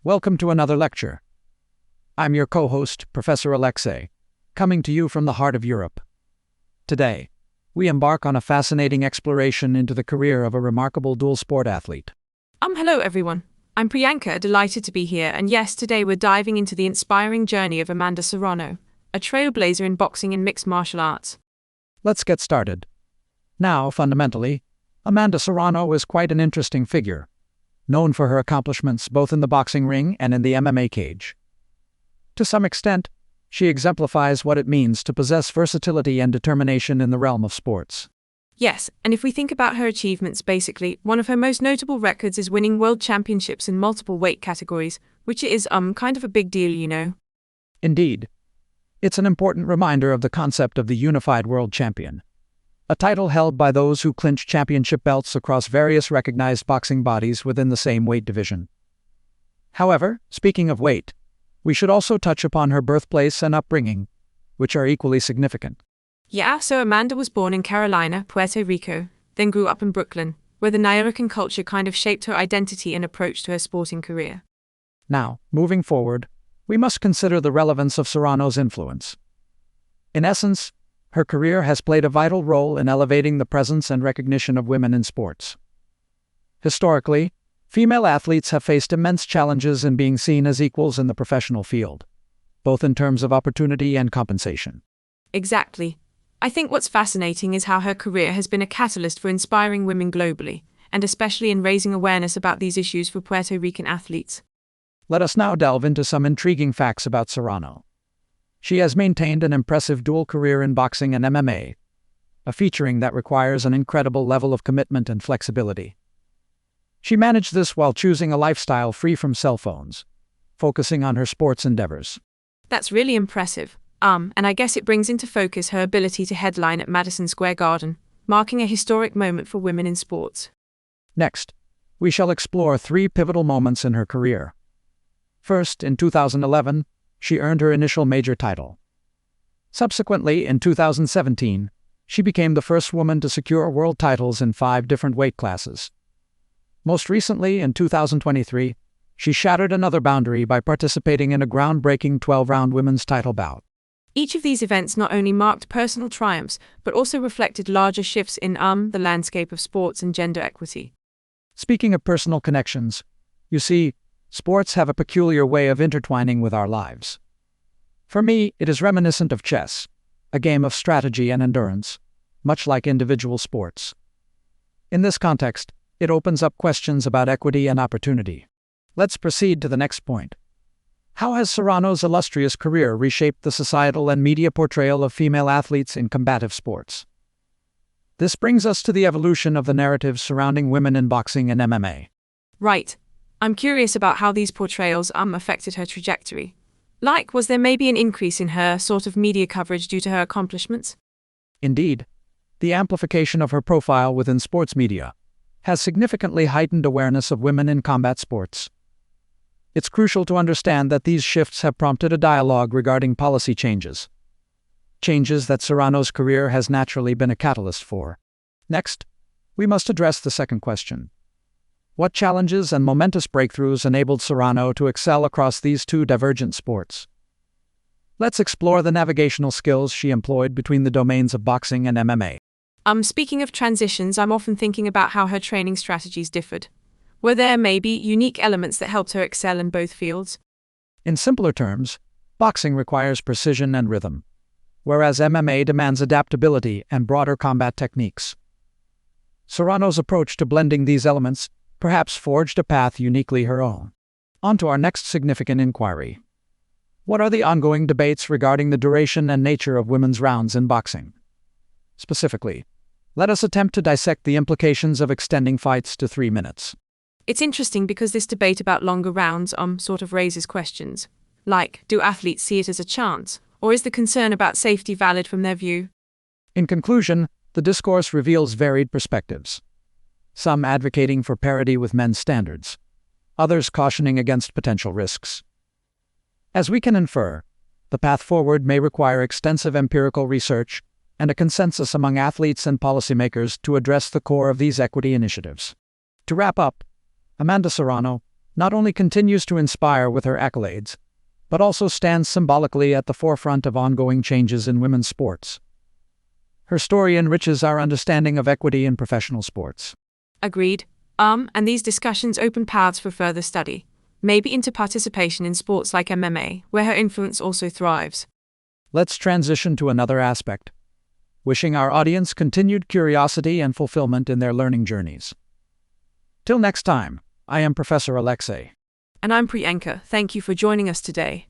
Welcome to another lecture. I'm your co-host, Professor Alexei, coming to you from the heart of Europe. Today, we embark on a fascinating exploration into the career of a remarkable dual-sport athlete. Hello everyone. I'm Priyanka, delighted to be here, and yes, today we're diving into the inspiring journey of Amanda Serrano, a trailblazer in boxing and mixed martial arts. Let's get started. Now, fundamentally, Amanda Serrano is quite an interesting figure, known for her accomplishments both in the boxing ring and in the MMA cage. To some extent, she exemplifies what it means to possess versatility and determination in the realm of sports. Yes, and if we think about her achievements, basically, one of her most notable records is winning world championships in multiple weight categories, which is kind of a big deal, you know. Indeed. It's an important reminder of the concept of the unified world champion, a title held by those who clinch championship belts across various recognized boxing bodies within the same weight division. However, speaking of weight, we should also touch upon her birthplace and upbringing, which are equally significant. Yeah, so Amanda was born in Carolina, Puerto Rico, then grew up in Brooklyn, where the Nuyorican culture kind of shaped her identity and approach to her sporting career. Now, moving forward, we must consider the relevance of Serrano's influence. In essence, her career has played a vital role in elevating the presence and recognition of women in sports. Historically, female athletes have faced immense challenges in being seen as equals in the professional field, both in terms of opportunity and compensation. Exactly. I think what's fascinating is how her career has been a catalyst for inspiring women globally, and especially in raising awareness about these issues for Puerto Rican athletes. Let us now delve into some intriguing facts about Serrano. She has maintained an impressive dual career in boxing and MMA, a featuring that requires an incredible level of commitment and flexibility. She managed this while choosing a lifestyle free from cell phones, focusing on her sports endeavors. That's really impressive. And I guess it brings into focus her ability to headline at Madison Square Garden, marking a historic moment for women in sports. Next, we shall explore three pivotal moments in her career. First, in 2011, she earned her initial major title. Subsequently, in 2017, she became the first woman to secure world titles in 5 different weight classes. Most recently, in 2023, she shattered another boundary by participating in a groundbreaking 12-round women's title bout. Each of these events not only marked personal triumphs, but also reflected larger shifts in the landscape of sports and gender equity. Speaking of personal connections, you see, sports have a peculiar way of intertwining with our lives. For me, it is reminiscent of chess, a game of strategy and endurance, much like individual sports. In this context, it opens up questions about equity and opportunity. Let's proceed to the next point. How has Serrano's illustrious career reshaped the societal and media portrayal of female athletes in combative sports? This brings us to the evolution of the narratives surrounding women in boxing and MMA. Right. I'm curious about how these portrayals affected her trajectory. Was there maybe an increase in her sort of media coverage due to her accomplishments? Indeed, the amplification of her profile within sports media has significantly heightened awareness of women in combat sports. It's crucial to understand that these shifts have prompted a dialogue regarding policy changes that Serrano's career has naturally been a catalyst for. Next, we must address the second question. What challenges and momentous breakthroughs enabled Serrano to excel across these two divergent sports? Let's explore the navigational skills she employed between the domains of boxing and MMA. Speaking of transitions, I'm often thinking about how her training strategies differed. Were there maybe unique elements that helped her excel in both fields? In simpler terms, boxing requires precision and rhythm, whereas MMA demands adaptability and broader combat techniques. Serrano's approach to blending these elements perhaps forged a path uniquely her own. On to our next significant inquiry. What are the ongoing debates regarding the duration and nature of women's rounds in boxing? Specifically, let us attempt to dissect the implications of extending fights to 3 minutes. It's interesting because this debate about longer rounds sort of raises questions. Do athletes see it as a chance, or is the concern about safety valid from their view? In conclusion, the discourse reveals varied perspectives. Some advocating for parity with men's standards, others cautioning against potential risks. As we can infer, the path forward may require extensive empirical research and a consensus among athletes and policymakers to address the core of these equity initiatives. To wrap up, Amanda Serrano, not only continues to inspire with her accolades, but also stands symbolically at the forefront of ongoing changes in women's sports. Her story enriches our understanding of equity in professional sports. Agreed. And these discussions open paths for further study, maybe into participation in sports like MMA, where her influence also thrives. Let's transition to another aspect, wishing our audience continued curiosity and fulfillment in their learning journeys. Till next time, I am Professor Alexei. And I'm Priyanka. Thank you for joining us today.